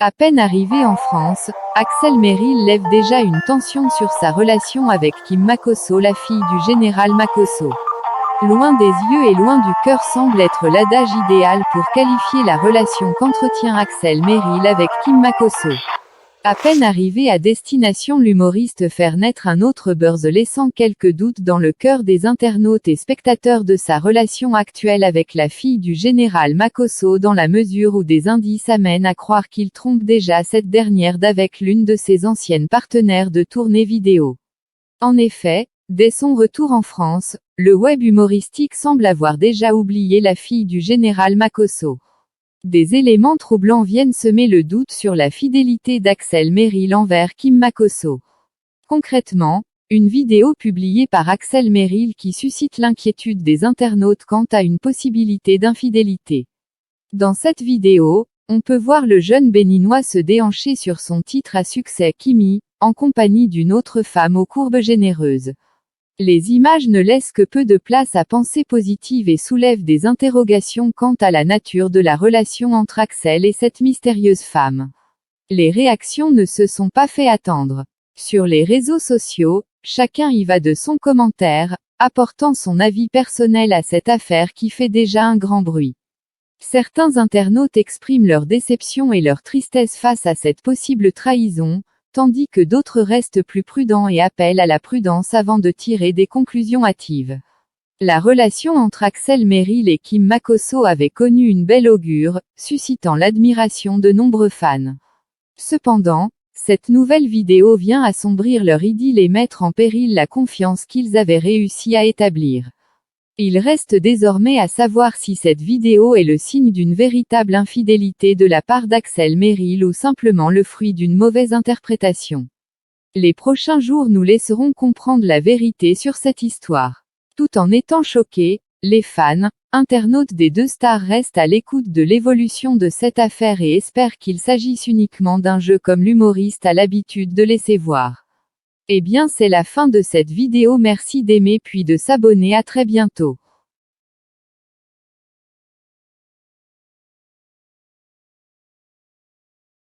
À peine arrivé en France, Axel Merrill lève déjà une tension sur sa relation avec Kim Makosso, la fille du général Makosso. Loin des yeux et loin du cœur semble être l'adage idéal pour qualifier la relation qu'entretient Axel Merrill avec Kim Makosso. À peine arrivé à destination, l'humoriste fait naître un autre buzz laissant quelques doutes dans le cœur des internautes et spectateurs de sa relation actuelle avec la fille du général Makosso, dans la mesure où des indices amènent à croire qu'il trompe déjà cette dernière d'avec l'une de ses anciennes partenaires de tournée vidéo. En effet, dès son retour en France, le web humoristique semble avoir déjà oublié la fille du général Makosso. Des éléments troublants viennent semer le doute sur la fidélité d'Axel Merrill envers Kim Makosso. Concrètement, une vidéo publiée par Axel Merrill qui suscite l'inquiétude des internautes quant à une possibilité d'infidélité. Dans cette vidéo, on peut voir le jeune béninois se déhancher sur son titre à succès Kimi, en compagnie d'une autre femme aux courbes généreuses. Les images ne laissent que peu de place à pensées positives et soulèvent des interrogations quant à la nature de la relation entre Axel et cette mystérieuse femme. Les réactions ne se sont pas fait attendre. Sur les réseaux sociaux, chacun y va de son commentaire, apportant son avis personnel à cette affaire qui fait déjà un grand bruit. Certains internautes expriment leur déception et leur tristesse face à cette possible trahison, tandis que d'autres restent plus prudents et appellent à la prudence avant de tirer des conclusions hâtives. La relation entre Axel Merrill et Kim Makosso avait connu une belle augure, suscitant l'admiration de nombreux fans. Cependant, cette nouvelle vidéo vient assombrir leur idylle et mettre en péril la confiance qu'ils avaient réussi à établir. Il reste désormais à savoir si cette vidéo est le signe d'une véritable infidélité de la part d'Axel Merrill ou simplement le fruit d'une mauvaise interprétation. Les prochains jours nous laisseront comprendre la vérité sur cette histoire. Tout en étant choqués, les fans, internautes des deux stars restent à l'écoute de l'évolution de cette affaire et espèrent qu'il s'agisse uniquement d'un jeu comme l'humoriste a l'habitude de laisser voir. Eh bien, c'est la fin de cette vidéo, merci d'aimer puis de s'abonner, à très bientôt.